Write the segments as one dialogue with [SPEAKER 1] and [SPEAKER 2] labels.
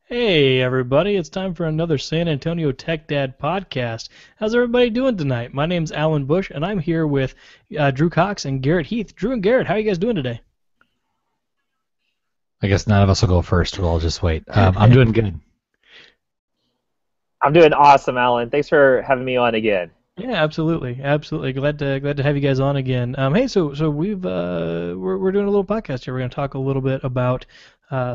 [SPEAKER 1] Hey everybody, it's time for another San Antonio Tech Dad podcast. How's everybody doing tonight? My name's Alan Bush, and I'm here with Drew Cox and Garrett Heath. Drew and Garrett, how are you guys doing today?
[SPEAKER 2] I guess none of us will go first. We'll all just wait. I'm doing good.
[SPEAKER 3] I'm doing awesome, Alan. Thanks for having me on again.
[SPEAKER 1] Yeah, absolutely. Glad to have you guys on again. Hey, so we're doing a little podcast here. We're going to talk a little bit about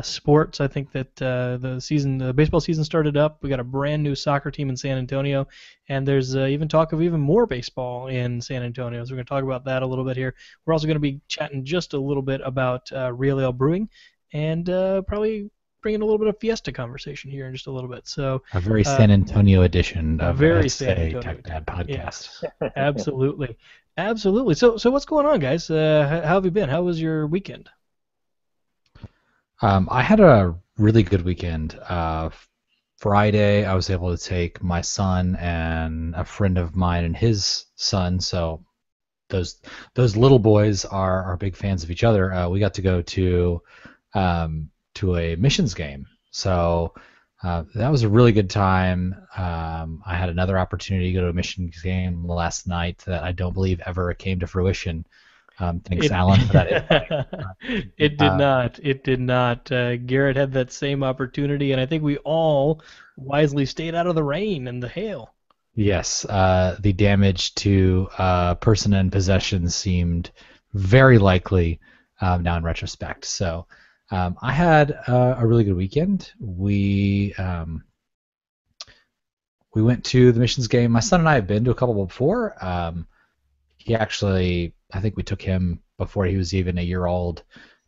[SPEAKER 1] sports. I think that the baseball season started up. We got a brand new soccer team in San Antonio, and there's even talk of even more baseball in San Antonio. So we're going to talk about that a little bit here. We're also going to be chatting just a little bit about Real Ale Brewing, and probably bringing a little bit of Fiesta conversation here in just a little bit. So
[SPEAKER 2] A very San Antonio edition of
[SPEAKER 1] very San Antonio.
[SPEAKER 2] SATechDad Podcast.
[SPEAKER 1] Yes, absolutely. So what's going on, guys? How have you been? How was your weekend?
[SPEAKER 2] I had a really good weekend. Friday, I was able to take my son and a friend of mine and his son. So those little boys are big fans of each other. We got to go to a missions game. So that was a really good time. I had another opportunity to go to a missions game last night that I don't believe ever came to fruition. Thanks, Alan, for that invite.
[SPEAKER 1] It did not. Garrett had that same opportunity, and I think we all wisely stayed out of the rain and the hail.
[SPEAKER 2] Yes, the damage to person and possession seemed very likely now in retrospect. So I had a really good weekend. We went to the missions game. My son and I have been to a couple before. He actually, I think we took him before he was even a year old,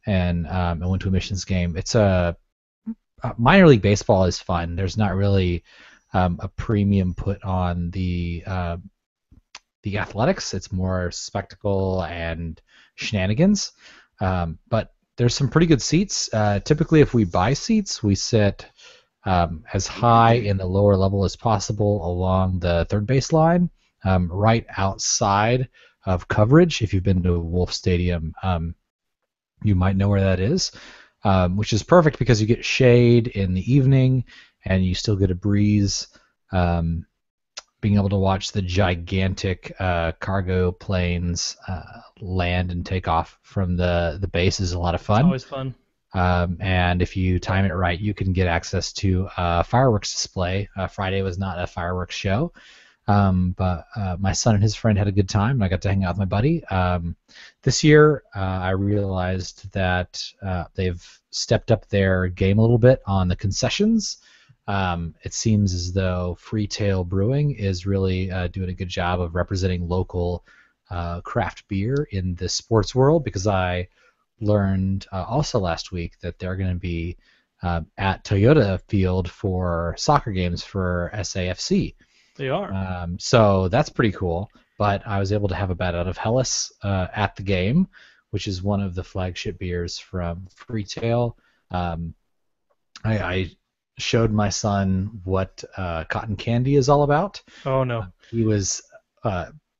[SPEAKER 2] and went to a missions game. It's minor league baseball is fun. There's not really a premium put on the athletics. It's more spectacle and shenanigans. But there's some pretty good seats. Typically, if we buy seats, we sit as high in the lower level as possible along the third base line, right outside of coverage. If you've been to Wolf Stadium, you might know where that is, which is perfect because you get shade in the evening and you still get a breeze. Being able to watch the gigantic cargo planes land and take off from the base is a lot of fun.
[SPEAKER 1] It's always fun.
[SPEAKER 2] And if you time it right, you can get access to a fireworks display. Friday was not a fireworks show, but my son and his friend had a good time, and I got to hang out with my buddy. This year, I realized that they've stepped up their game a little bit on the concessions. It seems as though Freetail Brewing is really doing a good job of representing local craft beer in the sports world, because I learned also last week that they're going to be at Toyota Field for soccer games for SAFC.
[SPEAKER 1] They are.
[SPEAKER 2] So that's pretty cool. But I was able to have a bat out of Helles at the game, which is one of the flagship beers from Freetail. I showed my son what cotton candy is all about.
[SPEAKER 1] Oh no.
[SPEAKER 2] He was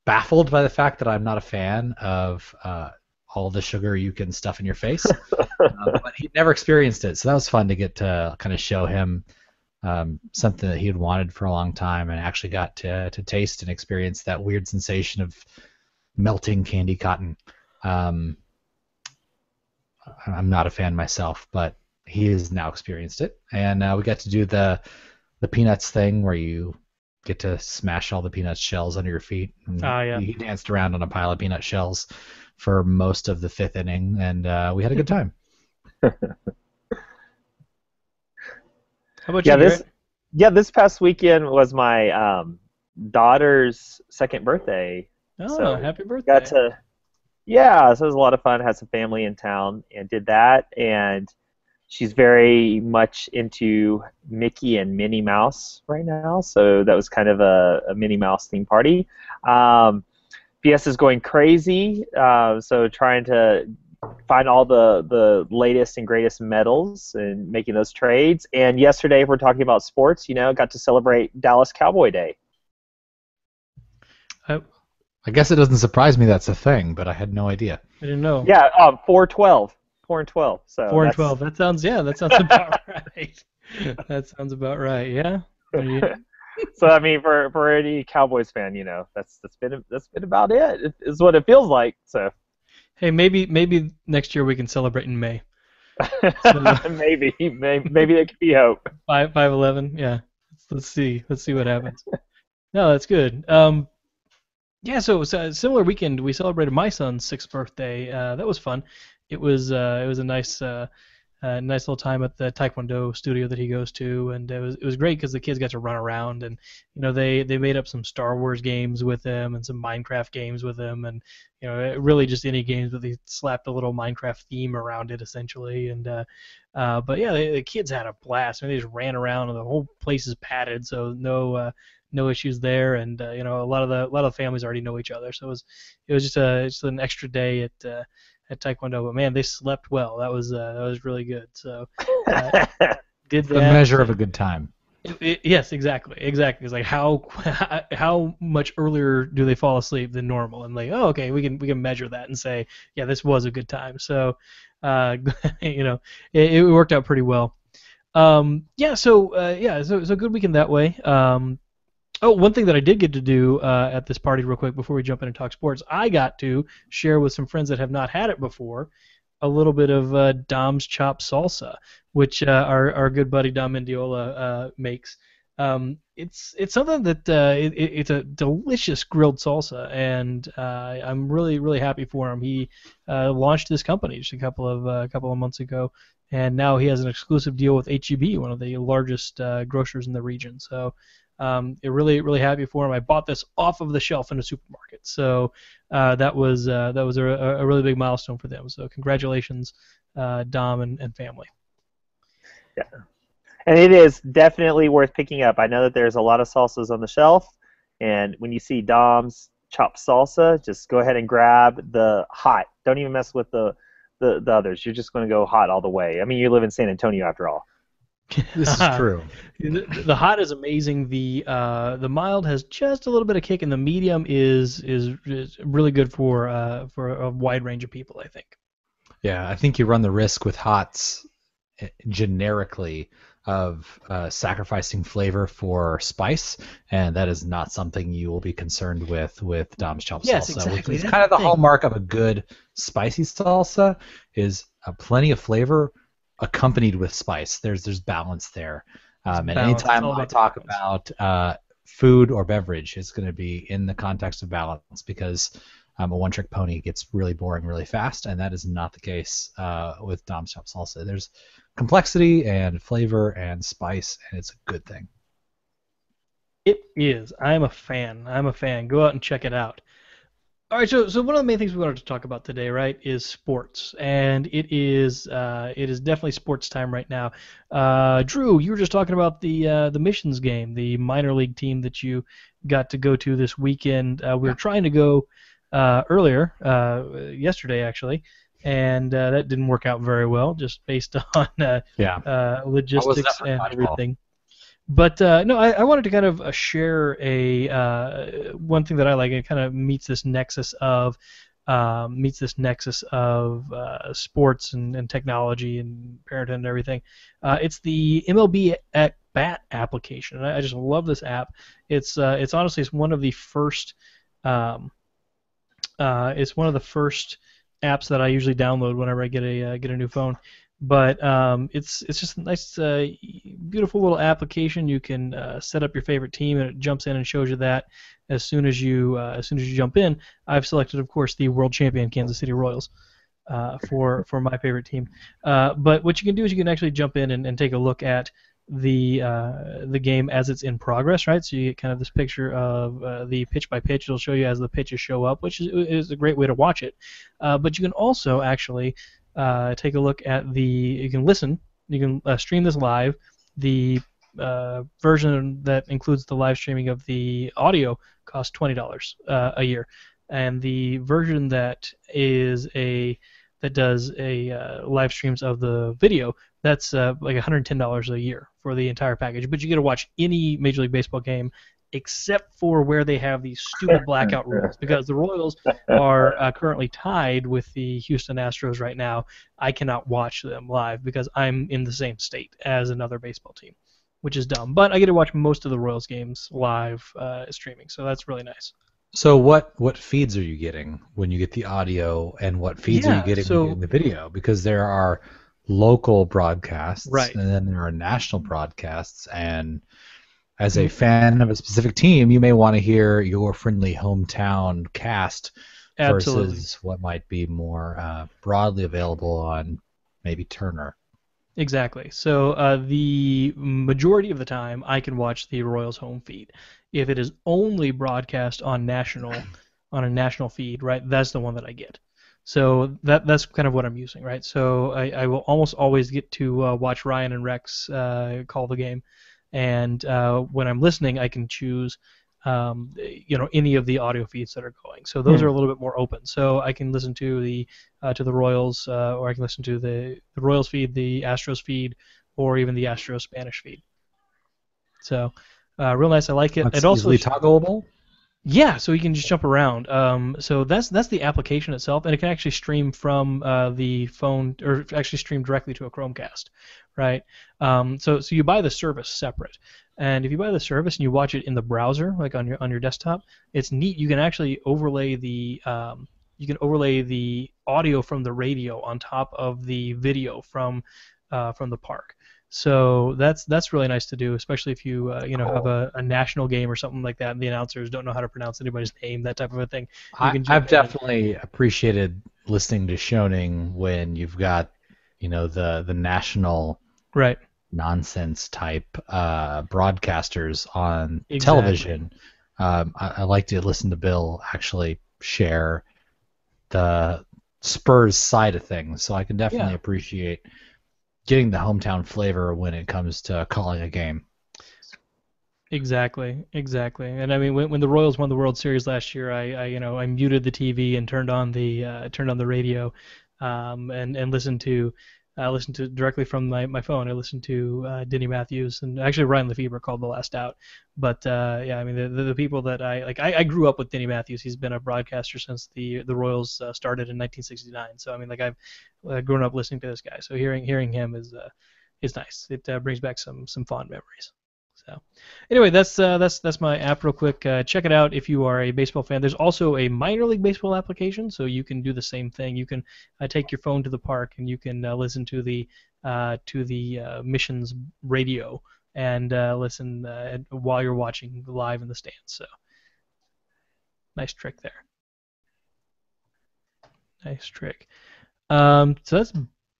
[SPEAKER 2] baffled by the fact that I'm not a fan of all the sugar you can stuff in your face, but he'd never experienced it, so that was fun to get to kind of show him something that he had wanted for a long time, and actually got to taste and experience that weird sensation of melting candy cotton. I'm not a fan myself, but he has now experienced it, and we got to do the peanuts thing where you get to smash all the peanut shells under your feet. And
[SPEAKER 1] Yeah.
[SPEAKER 2] he danced around on a pile of peanut shells for most of the fifth inning, and we had a good time.
[SPEAKER 1] How about you, Garrett?
[SPEAKER 3] This past weekend was my daughter's second birthday.
[SPEAKER 1] Oh,
[SPEAKER 3] so
[SPEAKER 1] happy birthday.
[SPEAKER 3] so it was a lot of fun. Had some family in town and did that, and she's very much into Mickey and Minnie Mouse right now, so that was kind of a Minnie Mouse theme party. PS is going crazy, so trying to find all the latest and greatest medals and making those trades. And yesterday, if we're talking about sports, got to celebrate Dallas Cowboy Day.
[SPEAKER 2] I guess it doesn't surprise me that's a thing, but I had no idea.
[SPEAKER 1] I didn't know.
[SPEAKER 3] Yeah, 4-12. 4-12. So
[SPEAKER 1] 4-12. That sounds about right. That sounds about right. Yeah. Yeah.
[SPEAKER 3] So I mean, for any Cowboys fan, that's been about it. Is what it feels like. So
[SPEAKER 1] Hey, maybe next year we can celebrate in May. So
[SPEAKER 3] maybe there could be hope.
[SPEAKER 1] 5/11. Yeah. Let's see what happens. No, that's good. Yeah, so it was a similar weekend. We celebrated my son's 6th birthday. That was fun. It was a nice little time at the Taekwondo studio that he goes to, and it was great because the kids got to run around, and they made up some Star Wars games with him and some Minecraft games with him, and really just any games, but they slapped a little Minecraft theme around it essentially, and but yeah, the kids had a blast. I mean, they just ran around, and the whole place is padded, so no issues there, and a lot of families already know each other, so it was just an extra day at Taekwondo. But man, they slept well. That was really good. So did
[SPEAKER 2] The
[SPEAKER 1] that.
[SPEAKER 2] measure of a good time.
[SPEAKER 1] Yes, exactly. It's like how much earlier do they fall asleep than normal? And like, oh, okay, we can measure that and say, yeah, this was a good time. So, uh, it worked out pretty well. So good weekend that way. Oh, one thing that I did get to do at this party, real quick, before we jump in and talk sports, I got to share with some friends that have not had it before a little bit of Dom's chopped salsa, which our good buddy Dom Mendiola makes. It's something that it's a delicious grilled salsa, and I'm really happy for him. He launched this company just a couple of months ago, and now he has an exclusive deal with HEB, one of the largest grocers in the region. So really happy for him. I bought this off of the shelf in a supermarket, so that was a really big milestone for them. So congratulations, Dom and family.
[SPEAKER 3] Yeah. And it is definitely worth picking up. I know that there's a lot of salsas on the shelf, and when you see Dom's chopped salsa, just go ahead and grab the hot. Don't even mess with the others. You're just going to go hot all the way. I mean, you live in San Antonio after all.
[SPEAKER 2] This is true.
[SPEAKER 1] The hot is amazing. The mild has just a little bit of kick, and the medium is really good for a wide range of people, I think.
[SPEAKER 2] Yeah, I think you run the risk with hots generically of sacrificing flavor for spice, and that is not something you will be concerned with Dom's chopped
[SPEAKER 1] Yes,
[SPEAKER 2] salsa.
[SPEAKER 1] exactly.
[SPEAKER 2] Which is
[SPEAKER 1] That's
[SPEAKER 2] kind of
[SPEAKER 1] the
[SPEAKER 2] the
[SPEAKER 1] thing.
[SPEAKER 2] hallmark of a good spicy salsa is plenty of flavor accompanied with spice. There's balance there. And
[SPEAKER 1] Balance. It's
[SPEAKER 2] anytime
[SPEAKER 1] all
[SPEAKER 2] I
[SPEAKER 1] about the
[SPEAKER 2] talk
[SPEAKER 1] balance.
[SPEAKER 2] about food or beverage, it's going to be in the context of balance because a one-trick pony gets really boring really fast, and that is not the case with Dom's chopped salsa. There's complexity and flavor and spice, and it's a good thing.
[SPEAKER 1] It is. I'm a fan. I'm a fan. Go out and check it out. All right, so one of the main things we wanted to talk about today, right, is sports, and it is definitely sports time right now. Drew, you were just talking about the missions game, the minor league team that you got to go to this weekend. We were trying to go earlier, yesterday actually, and that didn't work out very well, just based on
[SPEAKER 2] Yeah, I was
[SPEAKER 1] logistics
[SPEAKER 2] never
[SPEAKER 1] and
[SPEAKER 2] dodgeball.
[SPEAKER 1] everything. But no, I wanted to kind of share a one thing that I like. It kind of meets this nexus of sports and technology and parenthood and everything. It's the MLB at Bat application, and I just love this app. It's honestly um, it's one of the first apps that I usually download whenever I get a new phone. But it's just a nice, beautiful little application. You can set up your favorite team, and it jumps in and shows you that as soon as you jump in. I've selected, of course, the world champion Kansas City Royals for my favorite team. But what you can do is you can actually jump in and take a look at the game as it's in progress, right? So you get kind of this picture of the pitch by pitch. It'll show you as the pitches show up, which is a great way to watch it. But you can also actually take a look at you can listen, you can stream this live. The version that includes the live streaming of the audio costs $20 a year, and the version that does a live streams of the video, that's like $110 a year for the entire package. But you get to watch any Major League Baseball game except for where they have these stupid blackout rules, because the Royals are currently tied with the Houston Astros right now. I cannot watch them live because I'm in the same state as another baseball team, which is dumb. But I get to watch most of the Royals games live streaming, so that's really nice.
[SPEAKER 2] So what feeds are you getting when you get the audio, and what feeds are you getting when you're getting the video? Because there are local broadcasts,
[SPEAKER 1] right,
[SPEAKER 2] and then there are national broadcasts, and as a fan of a specific team, you may want to hear your friendly hometown cast versus what might be more broadly available on maybe Turner.
[SPEAKER 1] Exactly. So the majority of the time, I can watch the Royals home feed. If it is only broadcast on a national feed, right, that's the one that I get. So that's kind of what I'm using, right? So I will almost always get to watch Ryan and Rex call the game, and when I'm listening, I can choose any of the audio feeds that are going. So those are a little bit more open. So I can listen to the Royals, or I can listen to the Royals feed, the Astros feed, or even the Astros Spanish feed. So real nice. I like it.
[SPEAKER 2] It's
[SPEAKER 1] it also
[SPEAKER 2] easily toggleable.
[SPEAKER 1] Yeah, so you can just jump around. So that's the application itself, and it can actually stream from the phone, or actually stream directly to a Chromecast, right? So you buy the service separate, and if you buy the service and you watch it in the browser, like on your desktop, it's neat. You can actually overlay the audio from the radio on top of the video from the park. So that's really nice to do, especially if you have a national game or something like that, and the announcers don't know how to pronounce anybody's name, that type of a thing.
[SPEAKER 2] I've definitely appreciated listening to Schoening when you've got the national nonsense type broadcasters on television. I like to listen to Bill actually share the Spurs side of things, so I can definitely appreciate getting the hometown flavor when it comes to calling a game.
[SPEAKER 1] Exactly. And I mean, when the Royals won the World Series last year, I muted the TV and turned on the radio, and listened to directly from my phone. I listened to Denny Matthews, and actually Ryan Lefebvre called the last out. But I mean, the people that I grew up with Denny Matthews. He's been a broadcaster since the Royals started in 1969. So I mean, I've grown up listening to this guy. So hearing him is nice. It brings back some fond memories. So anyway, that's my app real quick. Check it out if you are a baseball fan. There's also a minor league baseball application, so you can do the same thing. You can take your phone to the park and you can listen to the Missions radio and listen while you're watching live in the stands. So nice trick there. Nice trick. So that's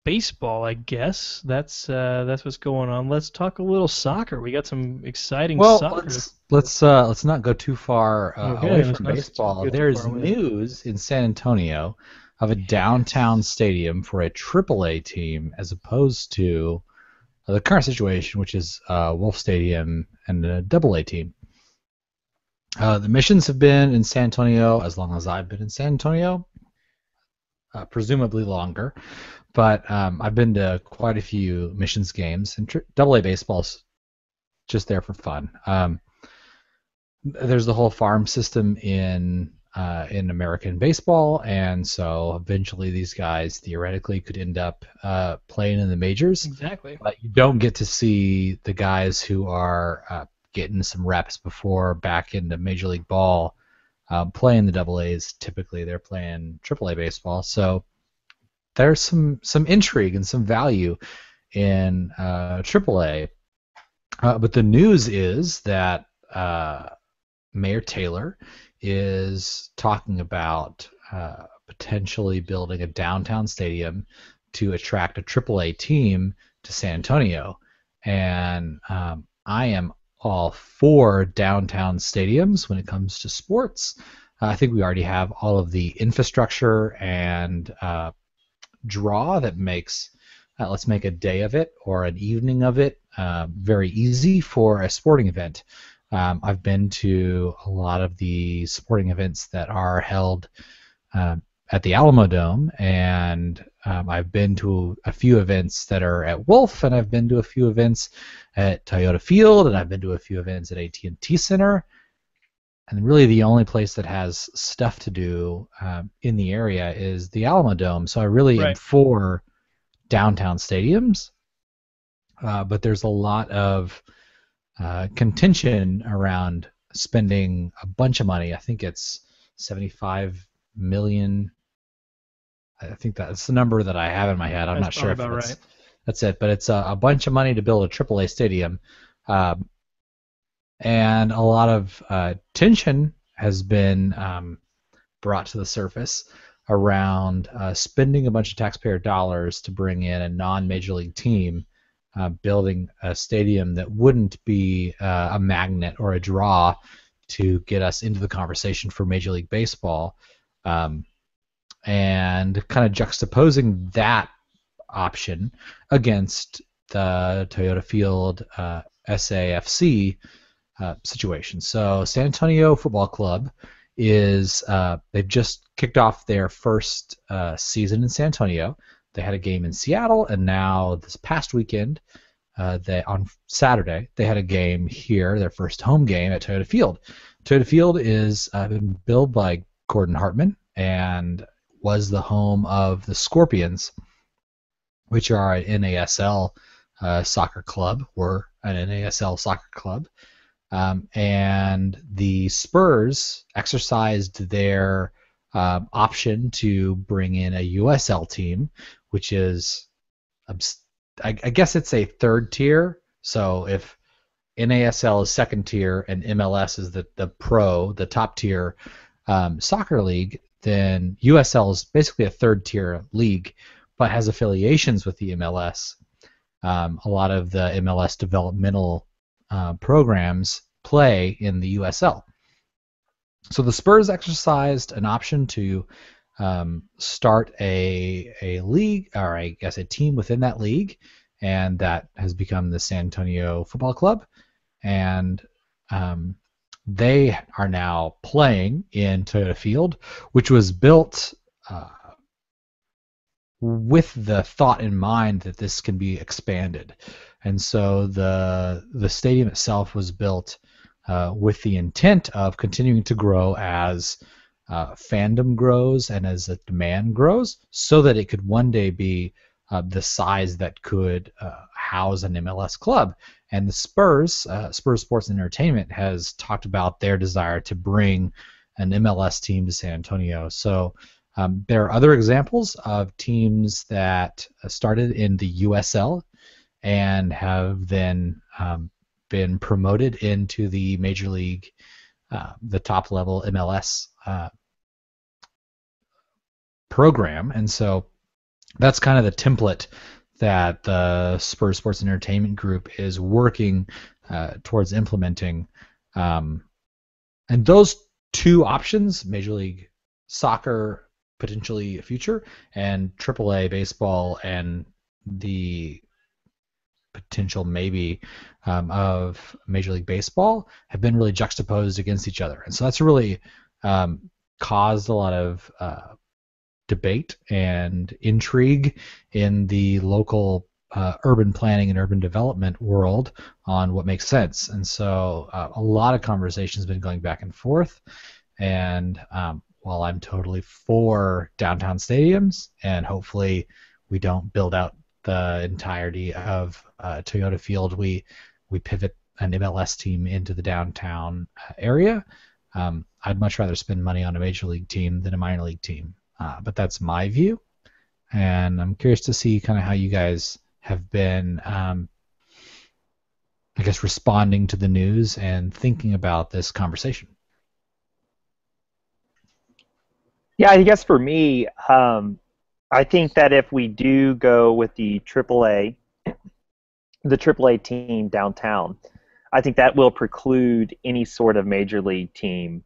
[SPEAKER 1] baseball, I guess. That's what's going on. Let's talk a little soccer. We got some exciting soccer.
[SPEAKER 2] Let's not go too far away from baseball. There's news in San Antonio of a downtown stadium for a AAA team, as opposed to the current situation, which is Wolf Stadium and a AA team. The Missions have been in San Antonio as long as I've been in San Antonio, presumably longer. But I've been to quite a few Missions games, and AA baseball's just there for fun. There's the whole farm system in American baseball, and so eventually these guys theoretically could end up playing in the majors.
[SPEAKER 1] Exactly.
[SPEAKER 2] But you don't get to see the guys who are getting some reps before back into Major League Ball playing the AA's. Typically, they're playing AAA baseball, so there's some intrigue and some value in AAA. But the news is that Mayor Taylor is talking about potentially building a downtown stadium to attract a AAA team to San Antonio. And I am all for downtown stadiums when it comes to sports. I think we already have all of the infrastructure and draw that makes let's make a day of it or an evening of it very easy for a sporting event. I've been to a lot of the sporting events that are held at the Alamo Dome, and I've been to a few events that are at Wolf, and I've been to a few events at Toyota Field, and I've been to a few events at AT&T Center, and really the only place that has stuff to do in the area is the Alamo Dome. So I really am
[SPEAKER 1] Right.
[SPEAKER 2] for downtown stadiums, but there's a lot of contention around spending a bunch of money. I think it's 75 million. I think that's the number that I have in my head. I'm
[SPEAKER 1] That's
[SPEAKER 2] not sure
[SPEAKER 1] probably
[SPEAKER 2] if
[SPEAKER 1] about right.
[SPEAKER 2] that's it, but it's a bunch of money to build a AAA stadium, and a lot of tension has been brought to the surface around spending a bunch of taxpayer dollars to bring in a non-major league team, building a stadium that wouldn't be a magnet or a draw to get us into the conversation for Major League Baseball, and kind of juxtaposing that option against the Toyota Field SAFC situation. So San Antonio Football Club is they've just kicked off their first season in San Antonio. They had a game in Seattle, and now this past weekend, on Saturday, they had a game here, their first home game at Toyota Field. Toyota Field is been built by Gordon Hartman and was the home of the Scorpions, which are an NASL soccer club, or an NASL soccer club. And the Spurs exercised their option to bring in a USL team, which is, I guess it's a third tier. So if NASL is second tier and MLS is the top tier soccer league, then USL is basically a third tier league, but has affiliations with the MLS. A lot of the MLS developmental programs play in the USL. So the Spurs exercised an option to start a league, or I guess a team within that league, and that has become the San Antonio Football Club. And they are now playing in Toyota Field, which was built with the thought in mind that this can be expanded. And so the stadium itself was built with the intent of continuing to grow as fandom grows and as the demand grows, so that it could one day be the size that could house an MLS club. And the Spurs Sports and Entertainment has talked about their desire to bring an MLS team to San Antonio. So there are other examples of teams that started in the USL and have then been promoted into the Major League, the top level MLS program. And so that's kind of the template that the Spurs Sports and Entertainment Group is working towards implementing. And those two options, Major League Soccer, potentially a future, and AAA baseball, and the potential maybe of Major League Baseball, have been really juxtaposed against each other. And so that's really caused a lot of debate and intrigue in the local urban planning and urban development world on what makes sense. And so a lot of conversation has been going back and forth. And while I'm totally for downtown stadiums, and hopefully we don't build out the entirety of Toyota Field, we pivot an MLS team into the downtown area. I'd much rather spend money on a major league team than a minor league team. But that's my view, and I'm curious to see kind of how you guys have been, I guess, responding to the news and thinking about this conversation.
[SPEAKER 3] Yeah, I guess for me, I think that if we do go with the AAA team downtown, I think that will preclude any sort of major league team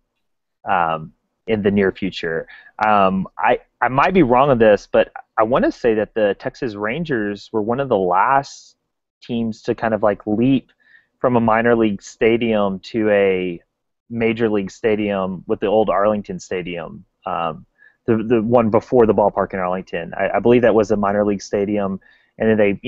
[SPEAKER 3] in the near future. I might be wrong on this, but I want to say that the Texas Rangers were one of the last teams to kind of like leap from a minor league stadium to a major league stadium with the old Arlington Stadium, the one before the ballpark in Arlington. I believe that was a minor league stadium, and then they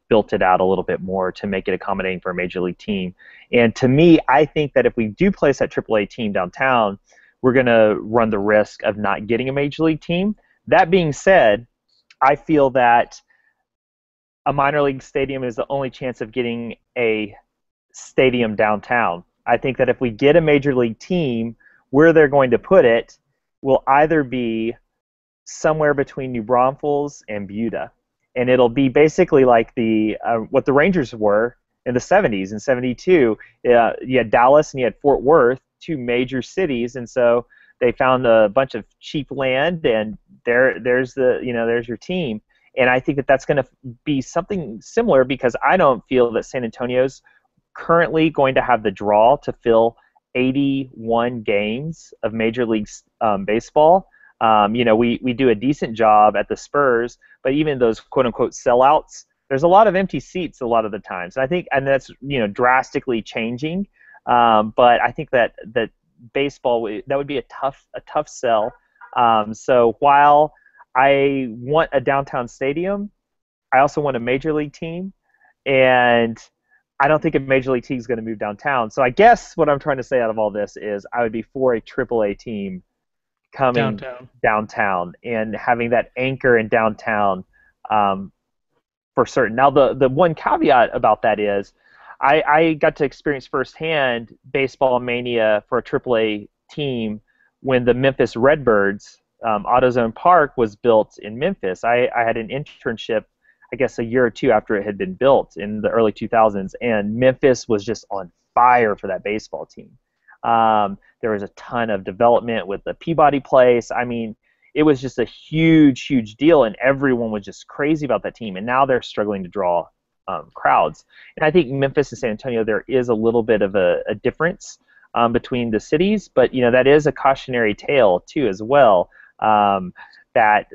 [SPEAKER 3] built it out a little bit more to make it accommodating for a major league team. And to me, I think that if we do place that AAA team downtown, we're going to run the risk of not getting a major league team. That being said, I feel that a minor league stadium is the only chance of getting a stadium downtown. I think that if we get a major league team, where they're going to put it will either be somewhere between New Braunfels and Buda. And it'll be basically like what the Rangers were in the 70s. In 72, you had Dallas and you had Fort Worth, two major cities, and so they found a bunch of cheap land, and there's your team. And I think that that's going to be something similar, because I don't feel that San Antonio's currently going to have the draw to fill 81 games of Major League Baseball. We do a decent job at the Spurs, but even those quote-unquote sellouts, there's a lot of empty seats a lot of the times. And that's drastically changing. But I think that baseball, that would be a tough sell. So while I want a downtown stadium, I also want a major league team, and I don't think a major league team is going to move downtown. So I guess what I'm trying to say out of all this is I would be for a AAA team coming downtown and having that anchor in downtown for certain. Now, the one caveat about that is I got to experience firsthand baseball mania for a AAA team when the Memphis Redbirds AutoZone Park was built in Memphis. I had an internship, I guess, a year or two after it had been built in the early 2000s, and Memphis was just on fire for that baseball team. There was a ton of development with the Peabody Place. I mean, it was just a huge, huge deal, and everyone was just crazy about that team. And now they're struggling to draw crowds. And I think Memphis and San Antonio, there is a little bit of a difference between the cities, but that is a cautionary tale too, as well. That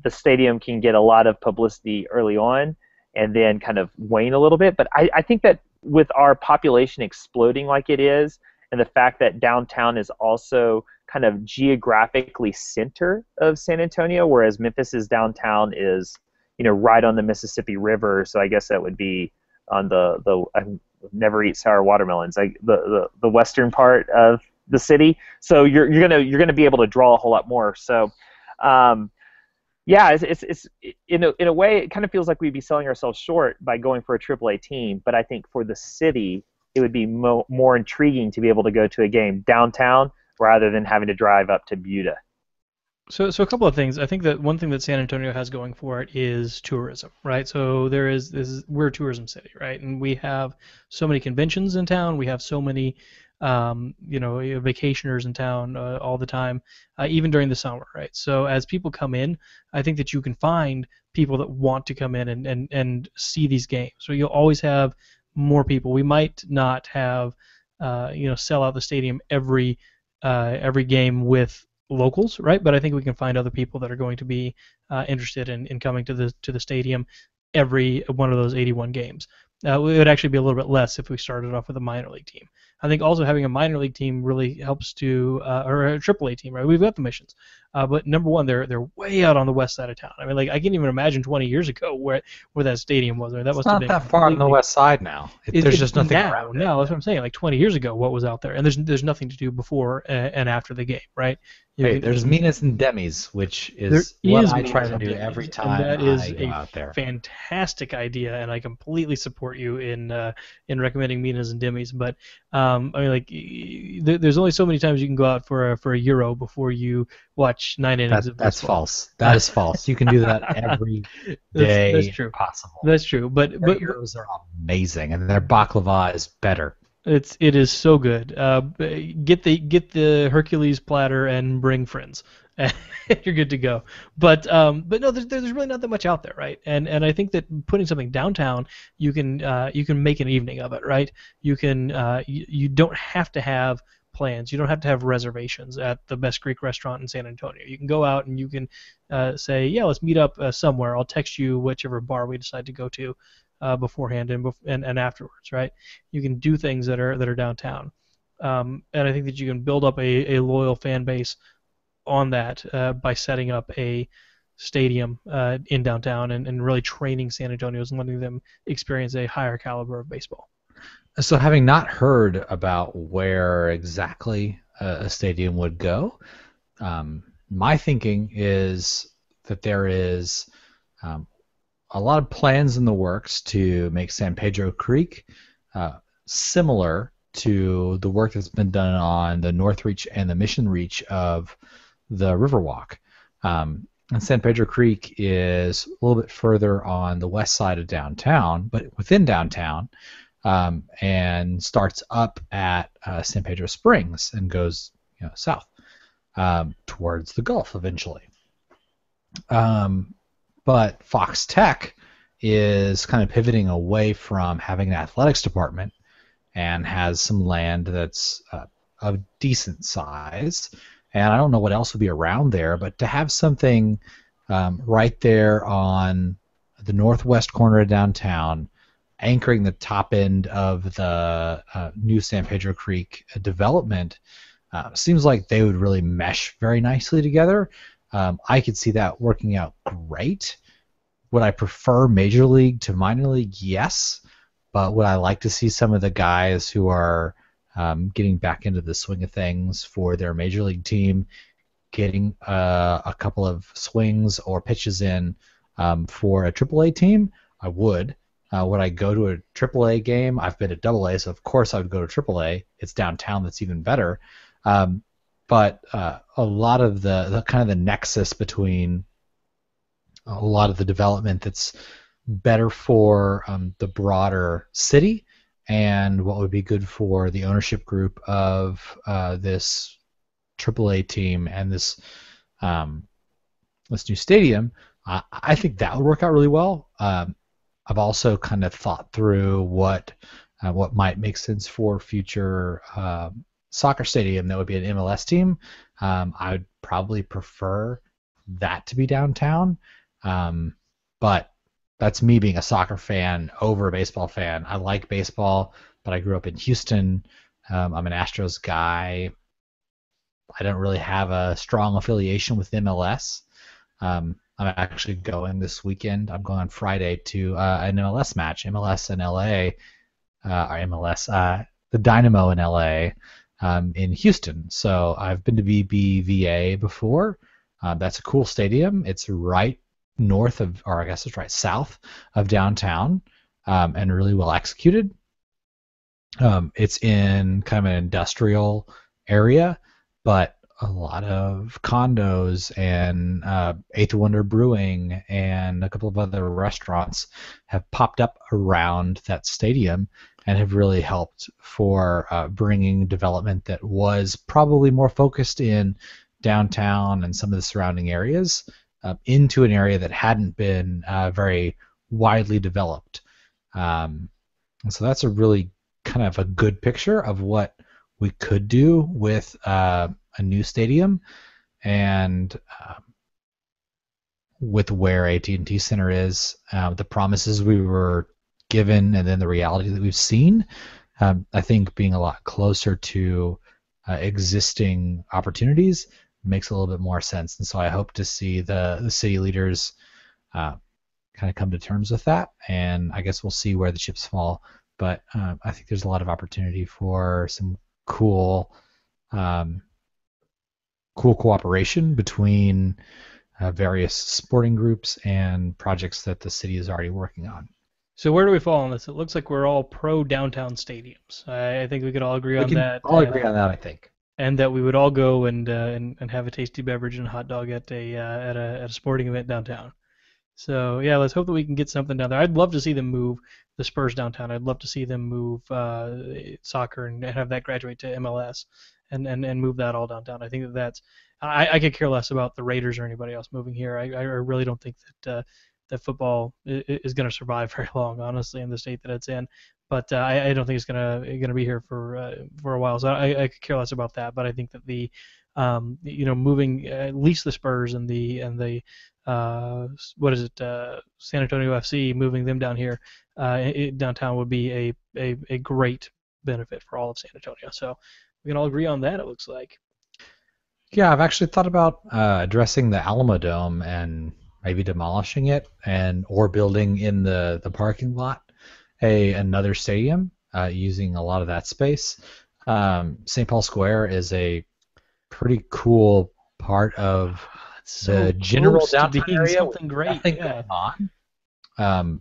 [SPEAKER 3] the stadium can get a lot of publicity early on and then kind of wane a little bit. But I think that with our population exploding like it is, and the fact that downtown is also kind of geographically center of San Antonio, whereas Memphis's downtown is, right on the Mississippi River. So I guess that would be on the I never eat sour watermelons, like the western part of the city. So you're gonna be able to draw a whole lot more. So it's in a way it kind of feels like we'd be selling ourselves short by going for a AAA team. But I think for the city, it would be more intriguing to be able to go to a game downtown rather than having to drive up to Buda.
[SPEAKER 1] So a couple of things. I think that one thing that San Antonio has going for it is tourism, right? So we're a tourism city, right? And we have so many conventions in town. We have so many, vacationers in town all the time, even during the summer, right? So as people come in, I think that you can find people that want to come in and see these games. So you'll always have more people. We might not have, sell out the stadium every game with locals, right? But I think we can find other people that are going to be interested in coming to the stadium every one of those 81 games. It would actually be a little bit less if we started off with a minor league team. I think also having a minor league team really helps or a AAA team, right? We've got the Missions, but number one, they're way out on the west side of town. I mean, I can't even imagine 20 years ago where that stadium was. I mean, that must have been
[SPEAKER 2] not that far on the west side now. There's just nothing around.
[SPEAKER 1] No, that's what I'm saying. Like 20 years ago, what was out there? And there's nothing to do before and after the game, right?
[SPEAKER 2] There's Minas and Demis, which is what I try to do every time
[SPEAKER 1] I go
[SPEAKER 2] out there.
[SPEAKER 1] Fantastic idea, and I completely support you in recommending Minas and Demis. But there's only so many times you can go out for a Euro before you watch 9 innings of baseball.
[SPEAKER 2] That's false. That is false. You can do that every day
[SPEAKER 1] that's true.
[SPEAKER 2] possible.
[SPEAKER 1] That's true. But
[SPEAKER 2] Euros are amazing, and their baklava is better.
[SPEAKER 1] It is so good. Get the Hercules platter and bring friends. You're good to go. But no, there's really not that much out there, right? And I think that putting something downtown, you can make an evening of it, right? You can you don't have to have plans. You don't have to have reservations at the Best Greek restaurant in San Antonio. You can go out and you can say, yeah, let's meet up somewhere. I'll text you whichever bar we decide to go to beforehand and afterwards, right? You can do things that are downtown, and I think that you can build up a loyal fan base on that by setting up a stadium in downtown and really training San Antonio's and letting them experience a higher caliber of baseball.
[SPEAKER 2] So having not heard about where exactly a stadium would go, my thinking is that there is a lot of plans in the works to make San Pedro Creek similar to the work that's been done on the North Reach and the Mission Reach of the Riverwalk. And San Pedro Creek is a little bit further on the west side of downtown, but within downtown, and starts up at San Pedro Springs and goes south towards the Gulf eventually. But Fox Tech is kind of pivoting away from having an athletics department and has some land that's of decent size. And I don't know what else would be around there, but to have something right there on the northwest corner of downtown, anchoring the top end of the new San Pedro Creek development, seems like they would really mesh very nicely together. I could see that working out great. Would I prefer Major League to minor league? Yes. But would I like to see some of the guys who are getting back into the swing of things for their Major League team getting a couple of swings or pitches in for a AAA team? I would. Would I go to a AAA game? I've been to AA, so of course I would go to AAA. It's downtown, that's even better. But a lot of the kind of the nexus between a lot of the development that's better for the broader city and what would be good for the ownership group of this AAA team and this new stadium, I think that would work out really well. I've also kind of thought through what might make sense for future soccer stadium that would be an MLS team. I would probably prefer that to be downtown, but that's me being a soccer fan over a baseball fan. I like baseball, but I grew up in Houston. I'm an Astros guy. I don't really have a strong affiliation with MLS. I'm actually going this weekend. I'm going on Friday to an MLS match, MLS in LA, or MLS, the Dynamo in LA, in Houston. So I've been to BBVA before. That's a cool stadium. It's right north of, or I guess it's right south of downtown, and really well executed. It's in kind of an industrial area, but a lot of condos and Eighth Wonder Brewing and a couple of other restaurants have popped up around that stadium and have really helped for bringing development that was probably more focused in downtown and some of the surrounding areas into an area that hadn't been very widely developed. And so that's a really kind of a good picture of what we could do with a new stadium, and with where AT&T Center is, the promises we were given, and then the reality that we've seen. I think being a lot closer to existing opportunities makes a little bit more sense, and so I hope to see the city leaders kind of come to terms with that, and I guess we'll see where the chips fall. But I think there's a lot of opportunity for some cool cooperation between various sporting groups and projects that the city is already working on.
[SPEAKER 1] So where do we fall on this? It looks like we're all pro downtown stadiums. I think we could all agree on that.
[SPEAKER 2] All agree on that, I think.
[SPEAKER 1] And that we would all go and have a tasty beverage and a hot dog at a sporting event downtown. So yeah, let's hope that we can get something down there. I'd love to see them move the Spurs downtown. I'd love to see them move soccer and have that graduate to MLS and move that all downtown. I think that's I could care less about the Raiders or anybody else moving here. I really don't think that football is going to survive very long, honestly, in the state that it's in. But I don't think it's gonna be here for a while. So I could care less about that. But I think that the moving at least the Spurs and the San Antonio FC, moving them down here downtown would be a great benefit for all of San Antonio. So we can all agree on that, it looks like.
[SPEAKER 2] Yeah, I've actually thought about addressing the Alamo Dome and maybe demolishing it or building in the parking lot another stadium using a lot of that space. St. Paul Square is a pretty cool part of
[SPEAKER 1] It's
[SPEAKER 2] the
[SPEAKER 1] so
[SPEAKER 2] general
[SPEAKER 1] close to
[SPEAKER 2] downtown
[SPEAKER 1] being
[SPEAKER 2] area with
[SPEAKER 1] something great.
[SPEAKER 2] nothing
[SPEAKER 1] Yeah.
[SPEAKER 2] going on,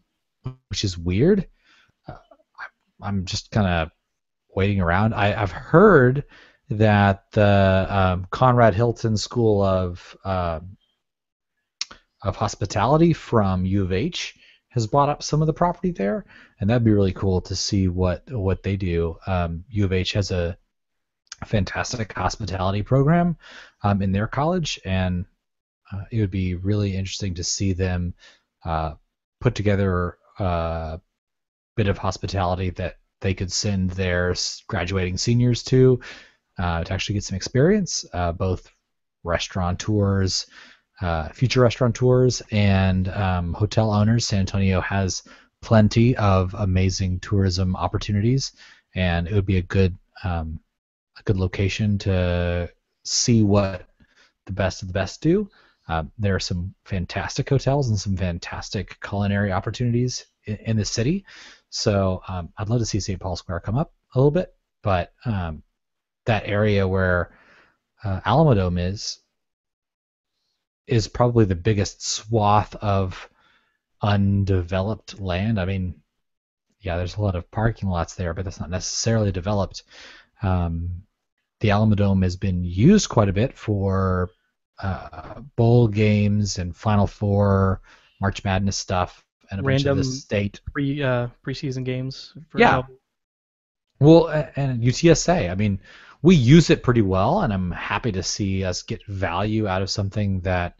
[SPEAKER 2] which is weird. Uh, I'm just kind of waiting around. I've heard that the Conrad Hilton School of Hospitality from U of H has bought up some of the property there, and that'd be really cool to see what they do. U of H has a fantastic hospitality program in their college, and it would be really interesting to see them put together a bit of hospitality that they could send their graduating seniors to actually get some experience, both restaurateurs, future restaurateurs, and hotel owners. San Antonio has plenty of amazing tourism opportunities, and it would be a good location to see what the best of the best do. There are some fantastic hotels and some fantastic culinary opportunities in the city. So I'd love to see St. Paul Square come up a little bit, but that area where Alamodome is probably the biggest swath of undeveloped land. I mean, yeah, there's a lot of parking lots there, but that's not necessarily developed. The Alamodome has been used quite a bit for bowl games and Final Four, March Madness stuff, and a bunch of the
[SPEAKER 1] Random
[SPEAKER 2] state.
[SPEAKER 1] preseason games for
[SPEAKER 2] Yeah, well, and UTSA. I mean, we use it pretty well, and I'm happy to see us get value out of something that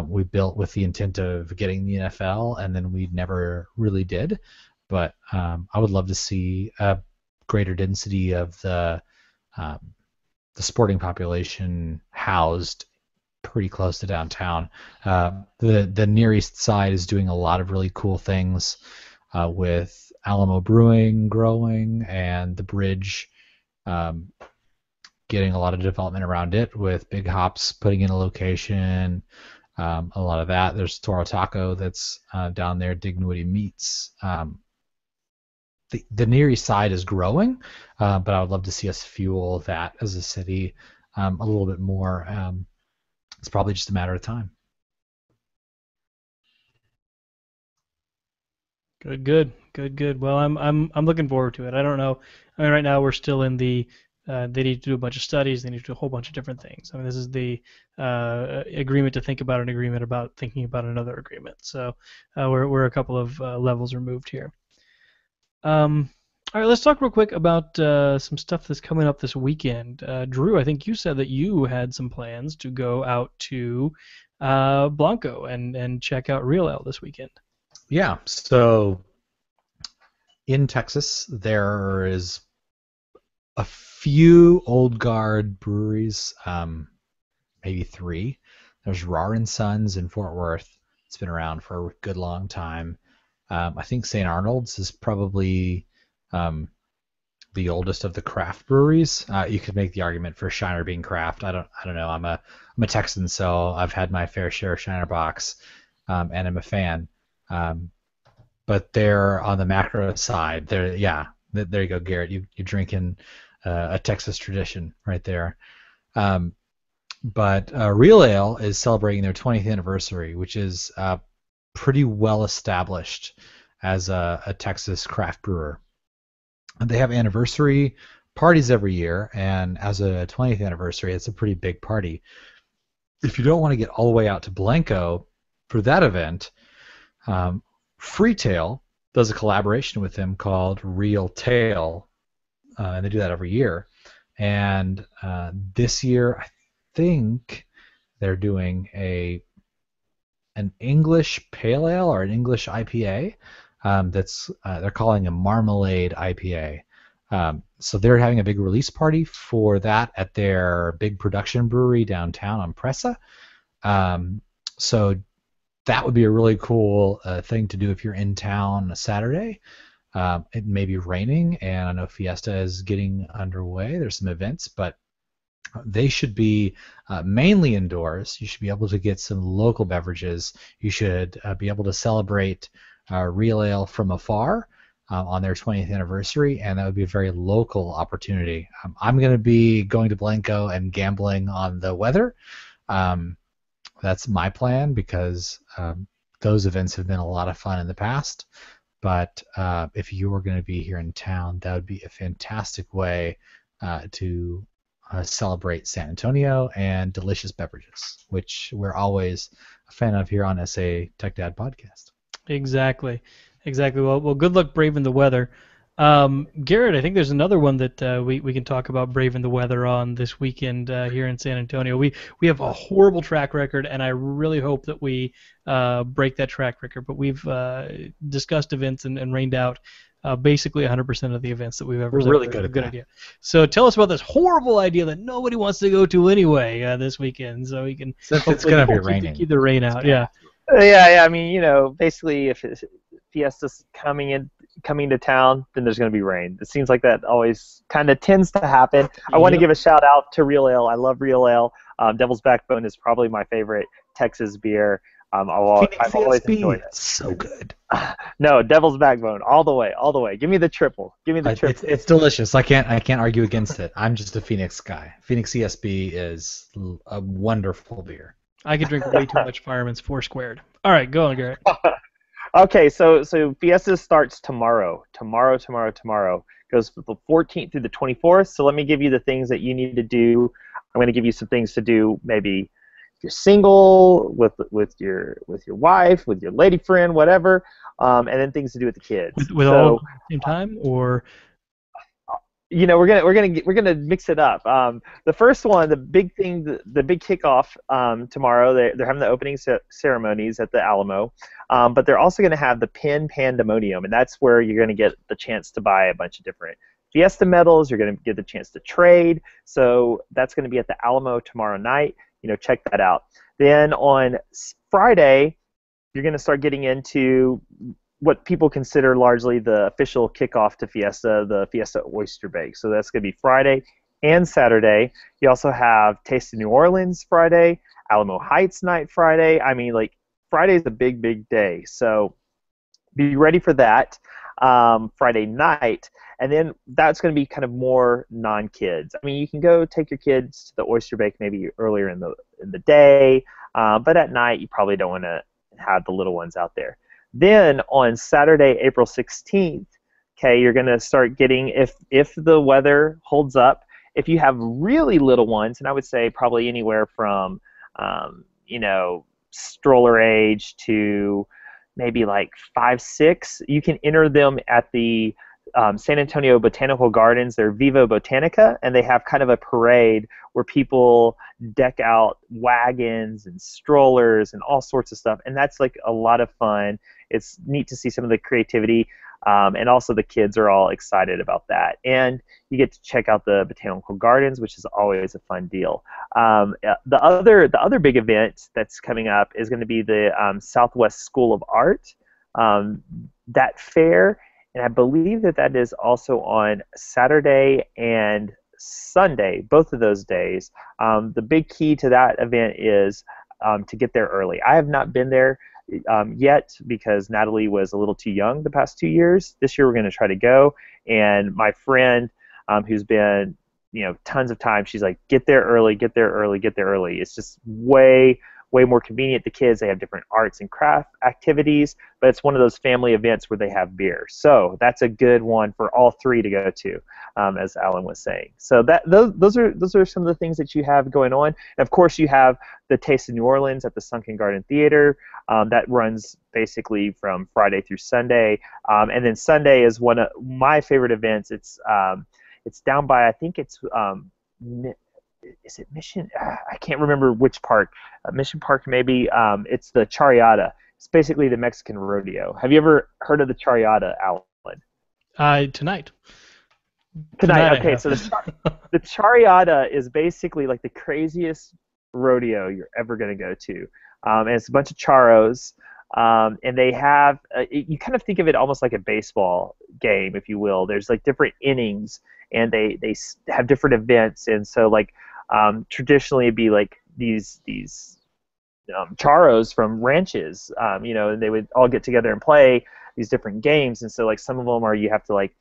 [SPEAKER 2] we built with the intent of getting the NFL, and then we never really did. But I would love to see a greater density of um, the sporting population housed pretty close to downtown. The Near East Side is doing a lot of really cool things with Alamo Brewing growing and the bridge getting a lot of development around it with Big Hops putting in a location. A lot of that. There's Toro Taco that's down there, Dignity Meats. The Near East Side is growing, but I would love to see us fuel that as a city a little bit more. It's probably just a matter of time.
[SPEAKER 1] Good. Well, I'm looking forward to it. I don't know. I mean, right now we're still in the they need to do a bunch of studies. They need to do a whole bunch of different things. I mean, this is the agreement to think about an agreement about thinking about another agreement. So we're a couple of levels removed here. All right, let's talk real quick about some stuff that's coming up this weekend. Drew, I think you said that you had some plans to go out to Blanco and check out Real Ale this weekend.
[SPEAKER 2] Yeah. So in Texas, there is a few old guard breweries, maybe three. There's Rar and Sons in Fort Worth. It's been around for a good long time. I think St. Arnold's is probably the oldest of the craft breweries. You could make the argument for Shiner being craft. I don't know. I'm a Texan, so I've had my fair share of Shiner Box, and I'm a fan. But they're on the macro side. There you go, Garrett. You're drinking a Texas tradition right there. But Real Ale is celebrating their 20th anniversary, which is pretty well established as a Texas craft brewer. They have anniversary parties every year, and as a 20th anniversary, it's a pretty big party. If you don't want to get all the way out to Blanco for that event, Freetail does a collaboration with them called Real Tail, and they do that every year. And this year, I think they're doing an English Pale Ale or an English IPA. That's they're calling a Marmalade IPA. So they're having a big release party for that at their big production brewery downtown on Presa. So that would be a really cool thing to do if you're in town a Saturday. It may be raining, and I know Fiesta is getting underway. There's some events, but They should be mainly indoors. You should be able to get some local beverages. You should be able to celebrate Real Ale from afar on their 20th anniversary, and that would be a very local opportunity. I'm going to be going to Blanco and gambling on the weather. That's my plan because those events have been a lot of fun in the past. But if you were going to be here in town, that would be a fantastic way to celebrate San Antonio and delicious beverages, which we're always a fan of here on SATechDad Podcast.
[SPEAKER 1] Exactly. Well, good luck braving the weather. Garrett, I think there's another one that we can talk about braving the weather on this weekend here in San Antonio. We have a horrible track record, and I really hope that we break that track record. But we've discussed events and rained out basically 100% of the events that we've ever.
[SPEAKER 2] We're really good at that.
[SPEAKER 1] Idea. So tell us about this horrible idea that nobody wants to go to anyway this weekend, so we can.
[SPEAKER 2] Since it's going to be raining.
[SPEAKER 1] Keep the rain out. Yeah.
[SPEAKER 3] Yeah. I mean, basically, if Fiesta's coming to town, then there's going to be rain. It seems like that always kind of tends to happen. I want to give a shout out to Real Ale. I love Real Ale. Devil's Backbone is probably my favorite Texas beer. I've always enjoyed it.
[SPEAKER 2] So good.
[SPEAKER 3] No, Devil's Backbone, all the way. Give me the triple.
[SPEAKER 2] It's delicious. I can't argue against it. I'm just a Phoenix guy. Phoenix CSB is a wonderful beer.
[SPEAKER 1] I could drink way too much Fireman's Four Squared. All right, go on, Garrett.
[SPEAKER 3] Okay, so Fiesta starts tomorrow. Tomorrow goes from the 14th through the 24th. So let me give you the things that you need to do. I'm going to give you some things to do. Maybe if you're single, with your wife, with your lady friend, whatever, and then things to do with the kids.
[SPEAKER 1] With all at the same time, or
[SPEAKER 3] we're gonna mix it up. The first one, the big thing, the big kickoff tomorrow. They're having the opening ceremonies at the Alamo, but they're also going to have the Pin Pandemonium, and that's where you're going to get the chance to buy a bunch of different Fiesta medals. You're going to get the chance to trade. So that's going to be at the Alamo tomorrow night. Check that out. Then on Friday, you're going to start getting into what people consider largely the official kickoff to Fiesta, the Fiesta Oyster Bake. So that's going to be Friday and Saturday. You also have Taste of New Orleans Friday, Alamo Heights Night Friday. I mean, Friday's a big, big day. So be ready for that Friday night. And then that's going to be kind of more non-kids. I mean, you can go take your kids to the Oyster Bake maybe earlier in the day, but at night you probably don't want to have the little ones out there. Then on Saturday, April 16th, okay, you're going to start getting, if the weather holds up, if you have really little ones, and I would say probably anywhere from, stroller age to maybe 5, 6, you can enter them at the San Antonio Botanical Gardens. They're Viva Botanica, and they have kind of a parade where people deck out wagons and strollers and all sorts of stuff, and that's a lot of fun. It's neat to see some of the creativity, and also the kids are all excited about that. And you get to check out the Botanical Gardens, which is always a fun deal. The other big event that's coming up is going to be the Southwest School of Art, that fair. And I believe that is also on Saturday and Sunday, both of those days. The big key to that event is to get there early. I have not been there yet because Natalie was a little too young the past 2 years. This year we're going to try to go. And my friend who's been tons of times, she's like, get there early. It's just way more convenient. The kids, they have different arts and craft activities, but it's one of those family events where they have beer. So that's a good one for all three to go to, as Alan was saying. So those are some of the things that you have going on. And of course, you have the Taste of New Orleans at the Sunken Garden Theater. That runs basically from Friday through Sunday, and then Sunday is one of my favorite events. It's down by, I think it's is it Mission? I can't remember which park. Mission Park, maybe. It's the Charreada. It's basically the Mexican rodeo. Have you ever heard of the Charreada, Alan?
[SPEAKER 1] Tonight.
[SPEAKER 3] Okay, so the Charreada is basically the craziest rodeo you're ever going to go to. And it's a bunch of charros. And they have, you kind of think of it almost like a baseball game, if you will. There's different innings, and they have different events. And so Traditionally, it'd be like these charros from ranches, and they would all get together and play these different games. And so like some of them are you have to like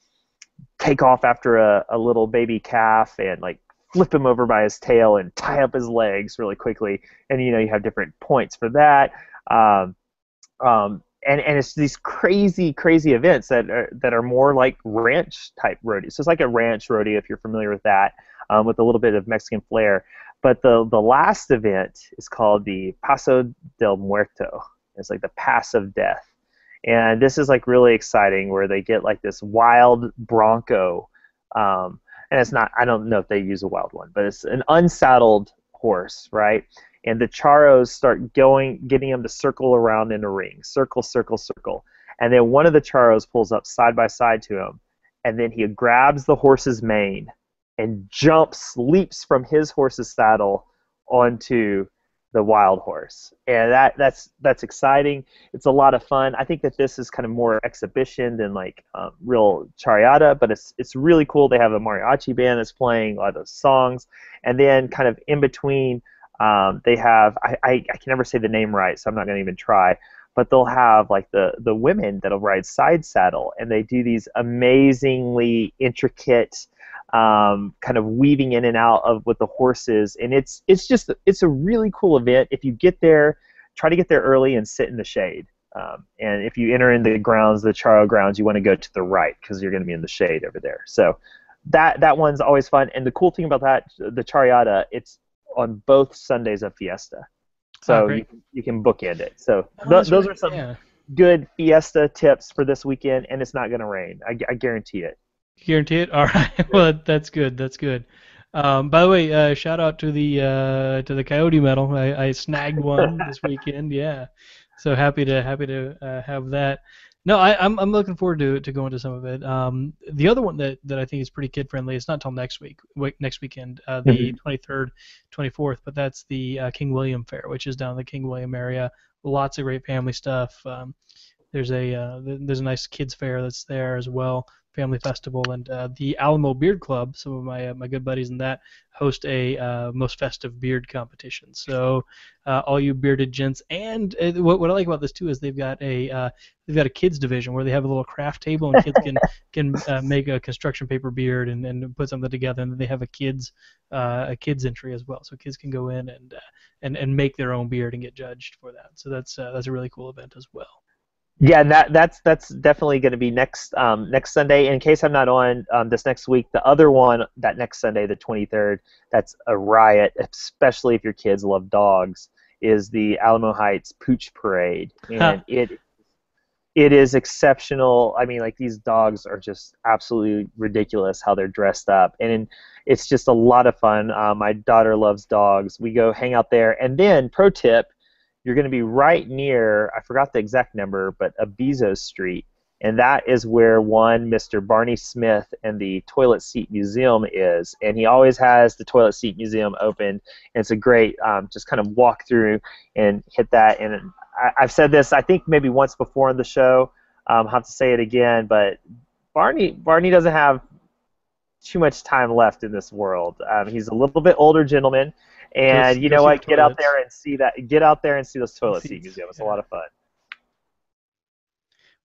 [SPEAKER 3] take off after a little baby calf and like flip him over by his tail and tie up his legs really quickly, and you have different points for that. And it's these crazy events that are more like ranch type rodeos. So it's like a ranch rodeo if you're familiar with that, with a little bit of Mexican flair. But the last event is called the Paso del Muerto. It's like the Pass of Death. And this is like really exciting where they get like this wild bronco. And it's not, I don't know if they use a wild one, but it's an unsaddled horse, right? And the charros start getting them to circle around in a ring. Circle, circle, circle. And then one of the charros pulls up side by side to him. And then he grabs the horse's mane and leaps from his horse's saddle onto the wild horse. And that's exciting. It's a lot of fun. I think that this is kind of more exhibition than like real charreada, but it's really cool. They have a mariachi band that's playing a lot of those songs. And then kind of in between, they have, I can never say the name right, so I'm not going to even try, but they'll have like the women that'll ride side saddle, and they do these amazingly intricate kind of weaving in and out with the horses, and it's a really cool event. If you get there, try to get there early and sit in the shade. And if you enter in the charro grounds, you want to go to the right because you're going to be in the shade over there. So that one's always fun. And the cool thing about that, the charreada, it's on both Sundays of Fiesta, so you can bookend it. So those are some good Fiesta tips for this weekend, and it's not going to rain. I guarantee it.
[SPEAKER 1] Guarantee it? All right. Well, that's good. That's good. By the way, shout out to the Coyote medal. I snagged one this weekend. Yeah. So happy to have that. No, I'm looking forward to going to some of it. The other one that I think is pretty kid friendly. It's not till next weekend, the 23rd, 24th. But that's the King William Fair, which is down in the King William area. Lots of great family stuff. There's a nice kids fair that's there as well. Family festival, and the Alamo Beard Club, some of my good buddies in that, host a most festive beard competition. So all you bearded gents, and what I like about this too is they've got a kids division where they have a little craft table and kids can make a construction paper beard and put something together, and then they have a kids entry as well, so kids can go in and make their own beard and get judged for that. So that's a really cool event as well.
[SPEAKER 3] Yeah, and that's definitely going to be next Sunday. In case I'm not on this next week, the other one that next Sunday, the 23rd, that's a riot, especially if your kids love dogs, is the Alamo Heights Pooch Parade, and it is exceptional. I mean, like, these dogs are just absolutely ridiculous how they're dressed up, and it's just a lot of fun. My daughter loves dogs. We go hang out there, and then pro tip. You're going to be right near, I forgot the exact number, but Abizo Street, and that is where one Mr. Barney Smith and the Toilet Seat Museum is, and he always has the Toilet Seat Museum open, and it's a great just kind of walk through and hit that. And I've said this, I think maybe once before in the show, I'll have to say it again, but Barney doesn't have too much time left in this world. He's a little bit older gentleman. And you know what? Get out there and see that. Get out there and see those Toilet Seat Museum. It's a lot of fun.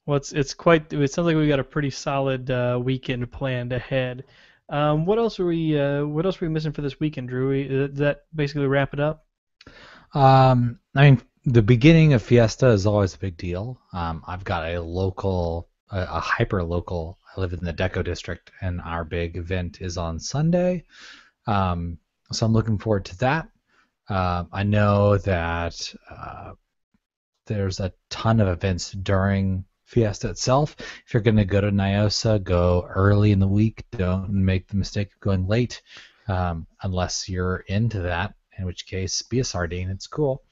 [SPEAKER 1] Well, it's quite. It sounds like we got a pretty solid weekend planned ahead. What else are we missing for this weekend, Drew? Does that basically wrap it up?
[SPEAKER 2] I mean, the beginning of Fiesta is always a big deal. I've got a hyper local. I live in the Deco district, and our big event is on Sunday. So I'm looking forward to that. I know that there's a ton of events during Fiesta itself. If you're going to go to Nyosa, go early in the week. Don't make the mistake of going late unless you're into that, in which case be a sardine. It's cool.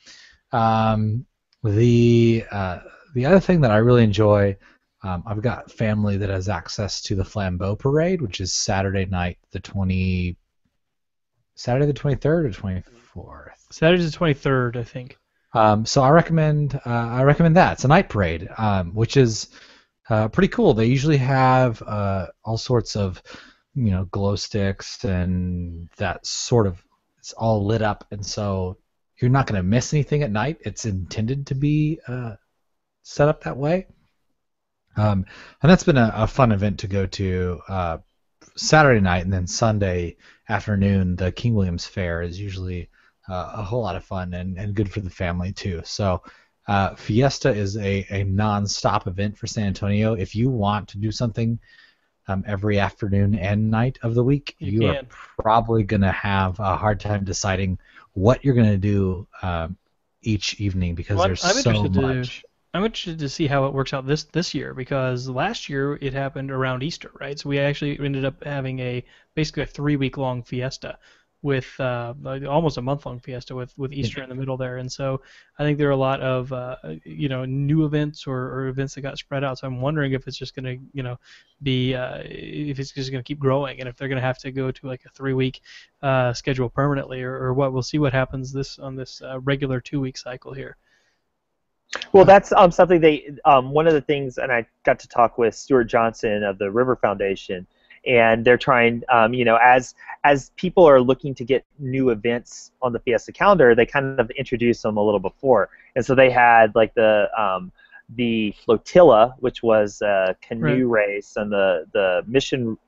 [SPEAKER 2] The other thing that I really enjoy, I've got family that has access to the Flambeau Parade, which is Saturday night, the 23rd or 24th?
[SPEAKER 1] Saturday the 23rd, I think.
[SPEAKER 2] So I recommend that. It's a night parade, which is pretty cool. They usually have all sorts of, glow sticks and that sort of it's all lit up, and so you're not going to miss anything at night. It's intended to be set up that way. And that's been a fun event to go to. Saturday night and then Sunday afternoon, the King William's Fair is usually a whole lot of fun and good for the family too. So Fiesta is a non-stop event for San Antonio. If you want to do something every afternoon and night of the week, you are probably going to have a hard time deciding what you're going to do each evening because there's so much.
[SPEAKER 1] I'm interested to see how it works out this year because last year it happened around Easter, right? So we actually ended up having basically a 3-week-long fiesta with almost a month-long fiesta with Easter in the middle there. And so I think there are a lot of new events or events that got spread out. So I'm wondering if it's just going to be if it's just going to keep growing and if they're going to have to go to like a 3-week schedule permanently or what. We'll see what happens on this regular 2-week cycle here.
[SPEAKER 3] Well, that's something one of the things, and I got to talk with Stuart Johnson of the River Foundation, and they're trying, as people are looking to get new events on the Fiesta calendar, they kind of introduce them a little before, and so they had like the flotilla, which was a canoe race, and the mission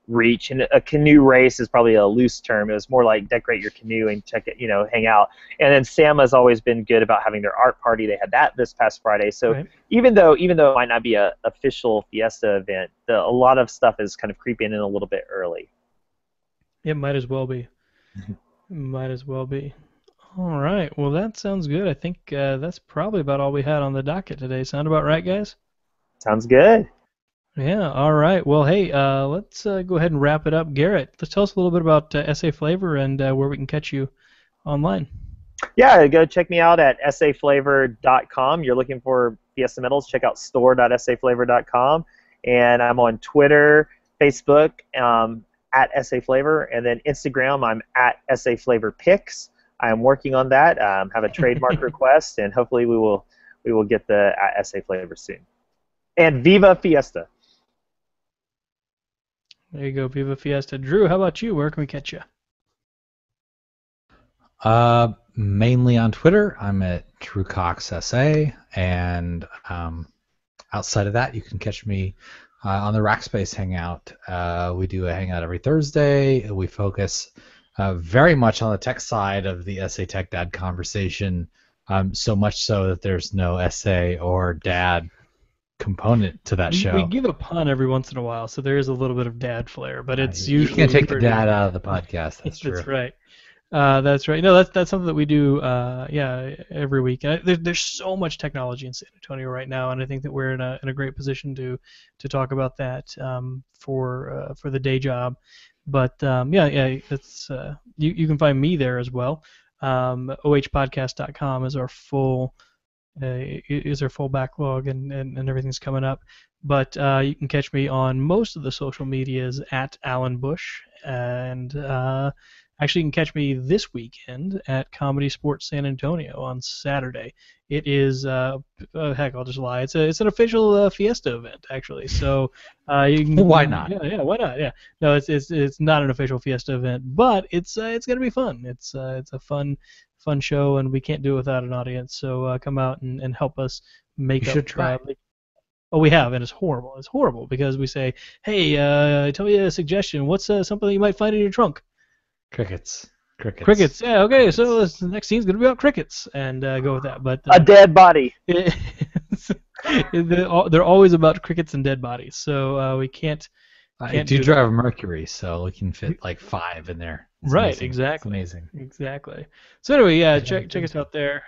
[SPEAKER 3] reach, and a canoe race is probably a loose term. It was more like decorate your canoe and check it, hang out. And then SAMA's always been good about having their art party. They had that this past Friday. So even though it might not be an official Fiesta event, a lot of stuff is kind of creeping in a little bit early.
[SPEAKER 1] It might as well be. Might as well be. All right. Well, that sounds good. I think that's probably about all we had on the docket today. Sound about right, guys?
[SPEAKER 3] Sounds good.
[SPEAKER 1] Yeah, all right. Well, hey, let's go ahead and wrap it up. Garrett, let's tell us a little bit about SA Flavor and where we can catch you online.
[SPEAKER 3] Yeah, go check me out at SAFlavor.com. You're looking for Fiesta Metals, check out store.saflavor.com. And I'm on Twitter, Facebook, at SAFlavor, and then Instagram, I'm at SAFlavorPicks. I'm working on that. Have a trademark request, and hopefully we will get the at SAFlavor soon. And Viva Fiesta!
[SPEAKER 1] There you go, Viva Fiesta. Drew, how about you? Where can we catch you?
[SPEAKER 2] Mainly on Twitter. I'm at DrewCoxSA, and outside of that, you can catch me on the Rackspace Hangout. We do a hangout every Thursday. We focus very much on the tech side of the SATechDad conversation, so much so that there's no SA or dad component to that show.
[SPEAKER 1] We give a pun every once in a while, so there is a little bit of dad flair, but it's usually...
[SPEAKER 2] You can't take the dad out of the podcast, that's true.
[SPEAKER 1] That's right. That's right. No, that's something that we do, every week. And there's so much technology in San Antonio right now, and I think that we're in a great position to talk about that for the day job. But that's you can find me there as well. ohpodcast.com is our full backlog and everything's coming up. But you can catch me on most of the social medias at Alan Bush, and actually you can catch me this weekend at Comedy Sports San Antonio on Saturday. It is heck, I'll just lie. It's an official Fiesta event actually. So you can.
[SPEAKER 2] Why not?
[SPEAKER 1] Yeah, why not? Yeah. No, it's not an official Fiesta event, but it's gonna be fun. It's a fun show, and we can't do it without an audience. So come out and help us make
[SPEAKER 2] you
[SPEAKER 1] up.
[SPEAKER 2] Should try.
[SPEAKER 1] Oh, we have, and it's horrible. It's horrible because we say, hey, tell me a suggestion. What's something you might find in your trunk?
[SPEAKER 2] Crickets.
[SPEAKER 1] Yeah, okay, so the next scene's going to be about crickets, and go with that. But
[SPEAKER 3] a dead body.
[SPEAKER 1] They're always about crickets and dead bodies, so we can't
[SPEAKER 2] I do drive a Mercury, so we can fit like 5 in there. It's
[SPEAKER 1] right,
[SPEAKER 2] amazing.
[SPEAKER 1] exactly.
[SPEAKER 2] It's amazing.
[SPEAKER 1] Exactly. So anyway, yeah, check us out there.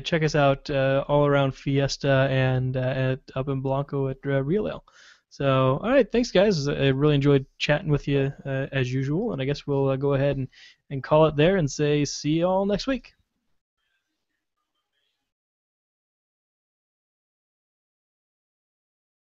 [SPEAKER 1] Check us out all around Fiesta and up in Blanco at Real Ale. So, all right, thanks, guys. I really enjoyed chatting with you as usual, and I guess we'll go ahead and call it there and say see you all next week.